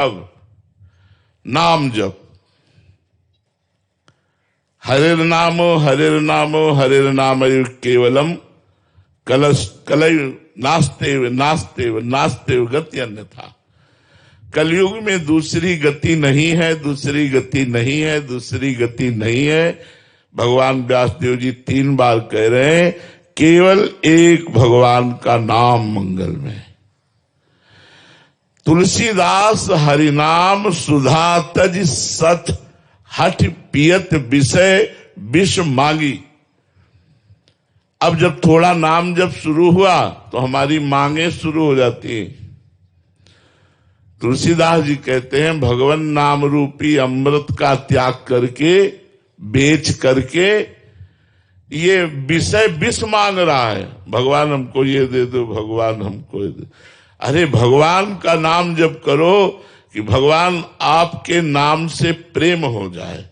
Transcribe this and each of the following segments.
अब नाम जप, हरिर्नामो हरिर्नामो हरिर्नामयो केवलम कलयु नास्तेव नास्तेव नास्तेव गति अन्यथा। कलयुग में दूसरी गति नहीं है, दूसरी गति नहीं है, दूसरी गति नहीं है। भगवान व्यासदेव जी 3 बार कह रहे हैं, केवल एक भगवान का नाम मंगल में। तुलसीदास हरिनाम सुधा तज सत हठ पियत विषय विष मांगी। अब जब थोड़ा नाम जब शुरू हुआ तो हमारी मांगे शुरू हो जाती हैं। तुलसीदास जी कहते हैं, भगवान नाम रूपी अमृत का त्याग करके, बेच करके ये विषय विष मांग रहा है। भगवान हमको ये दे दो, भगवान हमको ये दे। अरे भगवान का नाम जब करो कि भगवान आपके नाम से प्रेम हो जाए,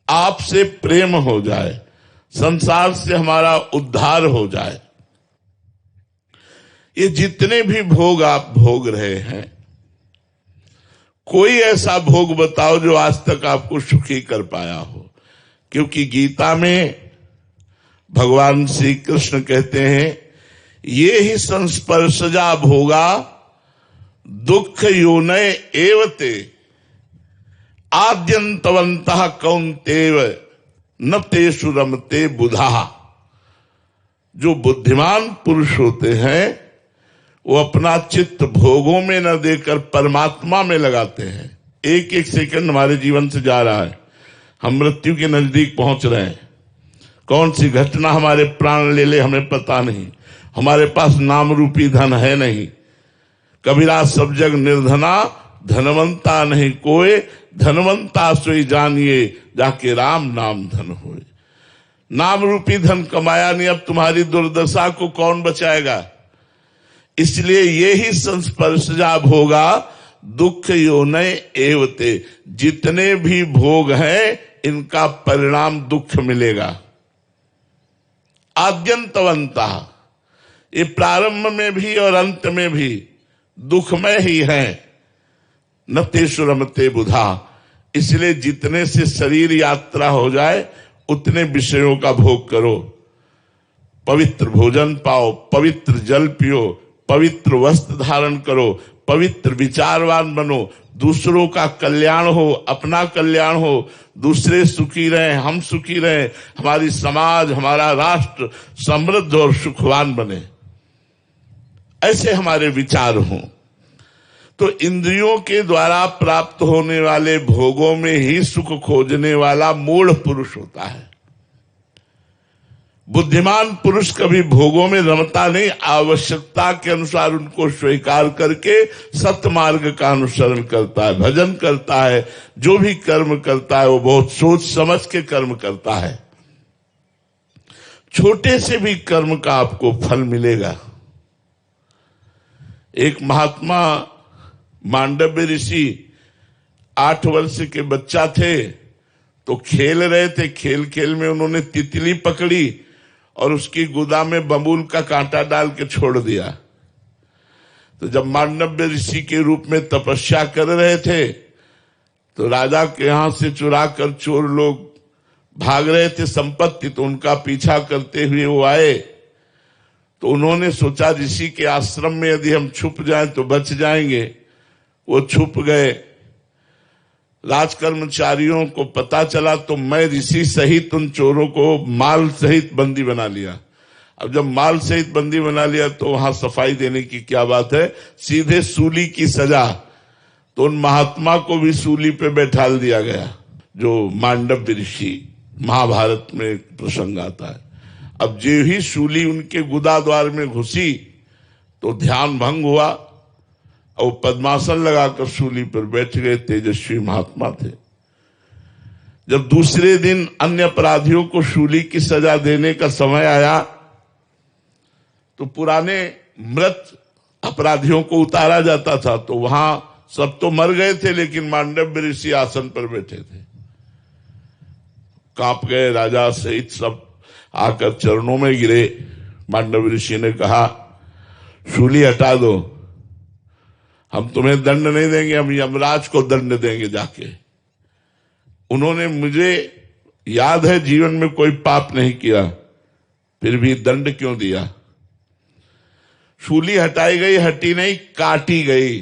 आपसे प्रेम हो जाए, संसार से हमारा उद्धार हो जाए। ये जितने भी भोग आप भोग रहे हैं, कोई ऐसा भोग बताओ जो आज तक आपको सुखी कर पाया हो। क्योंकि गीता में भगवान श्री कृष्ण कहते हैं, ये ही संस्पर्शजा भोगा दुख योनय एवते आद्यंतवंतः कौन्तेव न तेषु रमते बुधा। जो बुद्धिमान पुरुष होते हैं वो अपना चित्त भोगों में न देकर परमात्मा में लगाते हैं। एक एक सेकंड हमारे जीवन से जा रहा है, हम मृत्यु के नजदीक पहुंच रहे हैं। कौन सी घटना हमारे प्राण ले ले हमें पता नहीं। हमारे पास नाम रूपी धन है नहीं। कबीरा सब जग निर्धना धनवंता नहीं कोई, धनवंता सोई जानिए जाके राम नाम धन होए। नाम रूपी धन कमाया नहीं, अब तुम्हारी दुर्दशा को कौन बचाएगा। इसलिए ये ही संस्पर्शजा भोगा दुख योनय एवते। जितने भी भोग हैं इनका परिणाम दुख मिलेगा। आद्यंतवंता, ये प्रारंभ में भी और अंत में भी दुखमय ही है। न तेषु रमते बुधा। इसलिए जितने से शरीर यात्रा हो जाए उतने विषयों का भोग करो। पवित्र भोजन पाओ, पवित्र जल पियो, पवित्र वस्त्र धारण करो, पवित्र विचारवान बनो, दूसरों का कल्याण हो, अपना कल्याण हो, दूसरे सुखी रहें, हम सुखी रहें, हमारी समाज, हमारा राष्ट्र समृद्ध और सुखवान बने, ऐसे हमारे विचार हों। तो इंद्रियों के द्वारा प्राप्त होने वाले भोगों में ही सुख खोजने वाला मूढ़ पुरुष होता है। बुद्धिमान पुरुष कभी भोगों में रमता नहीं, आवश्यकता के अनुसार उनको स्वीकार करके सत्य मार्ग का अनुसरण करता है, भजन करता है। जो भी कर्म करता है वो बहुत सोच समझ के कर्म करता है। छोटे से भी कर्म का आपको फल मिलेगा। एक महात्मा मांडव्य ऋषि 8 वर्ष के बच्चा थे, तो खेल रहे थे। खेल खेल में उन्होंने तितली पकड़ी और उसकी गुदा में बबूल का कांटा डाल के छोड़ दिया। तो जब मांडव्य ऋषि के रूप में तपस्या कर रहे थे तो राजा के यहां से चुरा कर चोर लोग भाग रहे थे संपत्ति, तो उनका पीछा करते हुए वो आए। तो उन्होंने सोचा ऋषि के आश्रम में यदि हम छुप जाएं तो बच जाएंगे। वो छुप गए। राजकर्मचारियों को पता चला तो मैं ऋषि सहित उन चोरों को माल सहित बंदी बना लिया। अब जब माल सहित बंदी बना लिया तो वहां सफाई देने की क्या बात है, सीधे सूली की सजा। तो उन महात्मा को भी सूली पे बैठाल दिया गया, जो मांडव्य ऋषि, महाभारत में एक प्रसंग आता है। अब जो ही सूली उनके गुदा द्वार में घुसी तो ध्यान भंग हुआ और पद्मासन लगाकर सूली पर बैठ गए। तेजस्वी महात्मा थे। जब दूसरे दिन अन्य अपराधियों को सूली की सजा देने का समय आया तो पुराने मृत अपराधियों को उतारा जाता था, तो वहां सब तो मर गए थे लेकिन मांडव्य ऋषि आसन पर बैठे थे। कांप गए राजा सहित सब, आकर चरणों में गिरे। मांडव्य ऋषि ने कहा, सूली हटा दो, हम तुम्हें दंड नहीं देंगे, हम यमराज को दंड देंगे जाके। उन्होंने, मुझे याद है जीवन में कोई पाप नहीं किया, फिर भी दंड क्यों दिया? शूली हटाई गई, हटी नहीं, काटी गई,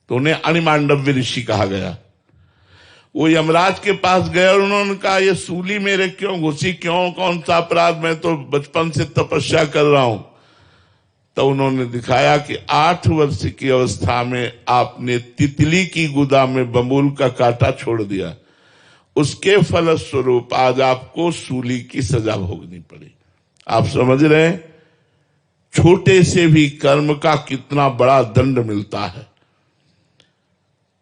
तो उन्हें अणिमांडव्य ऋषि कहा गया। वो यमराज के पास गए और उन्होंने कहा, ये सूली मेरे क्यों घुसी, क्यों, कौन सा अपराध, मैं तो बचपन से तपस्या कर रहा हूं। तो उन्होंने दिखाया कि 8 वर्ष की अवस्था में आपने तितली की गुदा में बबूल का कांटा छोड़ दिया, उसके फलस्वरूप आज आपको सूली की सजा भोगनी पड़ी। आप समझ रहे हैं छोटे से भी कर्म का कितना बड़ा दंड मिलता है।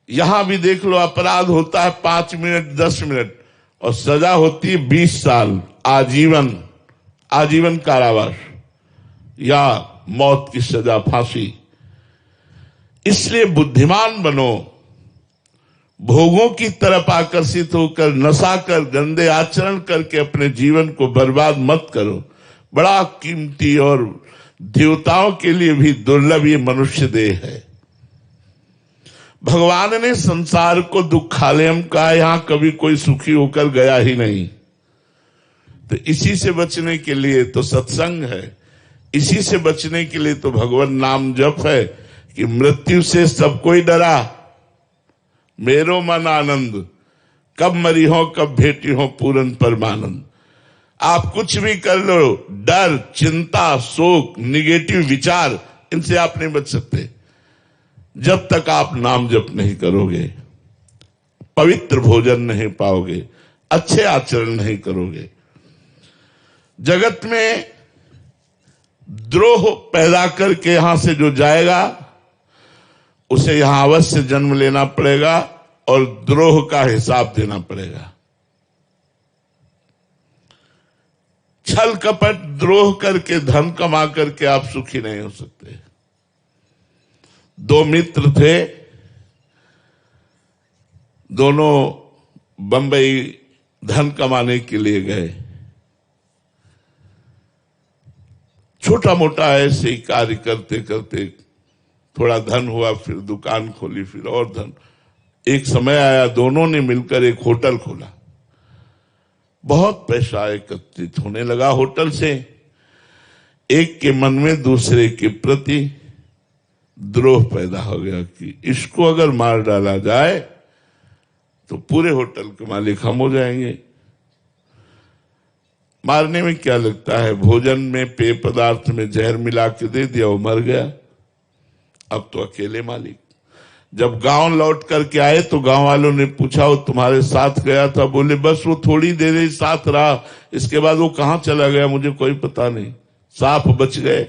यहां भी देख लो, अपराध होता है 5 मिनट 10 मिनट और सजा होती है 20 साल, आजीवन, आजीवन कारावास या मौत की सजा, फांसी। इसलिए बुद्धिमान बनो, भोगों की तरफ आकर्षित होकर नशा कर गंदे आचरण करके अपने जीवन को बर्बाद मत करो। बड़ा कीमती और देवताओं के लिए भी दुर्लभ ये मनुष्य देह है। भगवान ने संसार को दुखालयम कहा, यहां कभी कोई सुखी होकर गया ही नहीं। तो इसी से बचने के लिए तो सत्संग है, इसी से बचने के लिए तो भगवान नाम जप है कि मृत्यु से सब कोई डरा, मेरो मन आनंद, कब मरी हो कब भेटी हो पूरन परमानंद। आप कुछ भी कर लो, डर, चिंता, शोक, निगेटिव विचार, इनसे आप नहीं बच सकते जब तक आप नाम जप नहीं करोगे, पवित्र भोजन नहीं पाओगे, अच्छे आचरण नहीं करोगे। जगत में द्रोह पैदा करके यहां से जो जाएगा उसे यहां अवश्य जन्म लेना पड़ेगा और द्रोह का हिसाब देना पड़ेगा। छल कपट द्रोह करके धन कमा करके आप सुखी नहीं हो सकते। 2 मित्र थे, दोनों बंबई धन कमाने के लिए गए। छोटा मोटा ऐसे ही कार्य करते करते थोड़ा धन हुआ, फिर दुकान खोली, फिर और धन। एक समय आया दोनों ने मिलकर एक होटल खोला। बहुत पैसा एकत्रित होने लगा होटल से। एक के मन में दूसरे के प्रति द्रोह पैदा हो गया कि इसको अगर मार डाला जाए तो पूरे होटल के मालिक हम हो जाएंगे। मारने में क्या लगता है, भोजन में पेय पदार्थ में जहर मिला के दे दिया, वो मर गया। अब तो अकेले मालिक। जब गांव लौट करके आए तो गांव वालों ने पूछा, वो तुम्हारे साथ गया था? बोले बस वो थोड़ी देर ही साथ रहा, इसके बाद वो कहां चला गया मुझे कोई पता नहीं, साफ बच गए।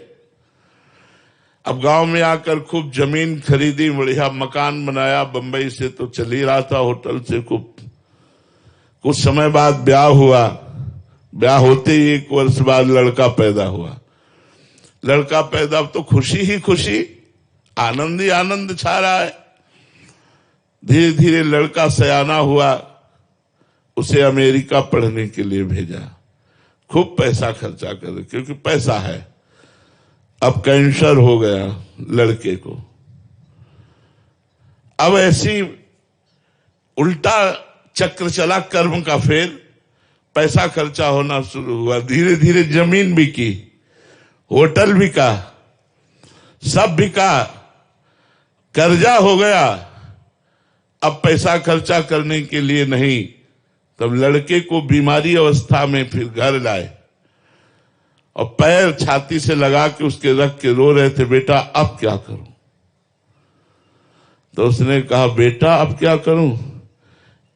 अब गांव में आकर खूब जमीन खरीदी, बढ़िया मकान बनाया, बंबई से तो चल ही रहा था होटल से। कुछ समय बाद ब्याह हुआ। ब्याह होते ही 1 वर्ष बाद लड़का पैदा हुआ। लड़का पैदा तो खुशी ही खुशी, आनंद ही आनंद छा रहा है। धीरे धीरे लड़का सयाना हुआ, उसे अमेरिका पढ़ने के लिए भेजा। खूब पैसा खर्चा कर, क्योंकि पैसा है। अब कैंसर हो गया लड़के को। अब ऐसी उल्टा चक्र चला कर्म का, फिर पैसा खर्चा होना शुरू हुआ। धीरे धीरे जमीन बिकी, होटल बिका, सब बिका, कर्जा हो गया। अब पैसा खर्चा करने के लिए नहीं, तब लड़के को बीमारी अवस्था में फिर घर लाए और पैर छाती से लगा के उसके रख के रो रहे थे, बेटा अब क्या करूं? तो उसने कहा, बेटा अब क्या करूं?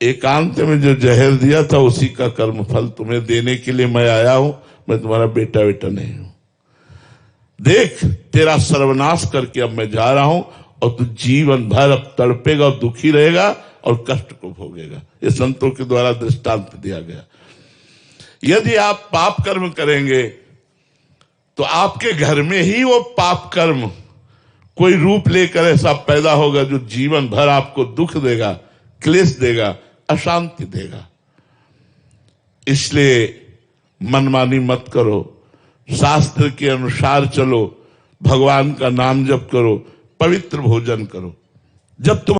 एकांत में जो जहर दिया था उसी का कर्म फल तुम्हें देने के लिए मैं आया हूं। मैं तुम्हारा बेटा बेटा नहीं हूं। देख तेरा सर्वनाश करके अब मैं जा रहा हूं और तू जीवन भर अब तड़पेगा और दुखी रहेगा और कष्ट को भोगेगा। ये संतों के द्वारा दृष्टांत दिया गया। यदि आप पाप कर्म करेंगे तो आपके घर में ही वो पाप कर्म कोई रूप लेकर ऐसा पैदा होगा जो जीवन भर आपको दुख देगा, क्लेश देगा, अशांति देगा। इसलिए मनमानी मत करो, शास्त्र के अनुसार चलो, भगवान का नाम जप करो, पवित्र भोजन करो। जब तुम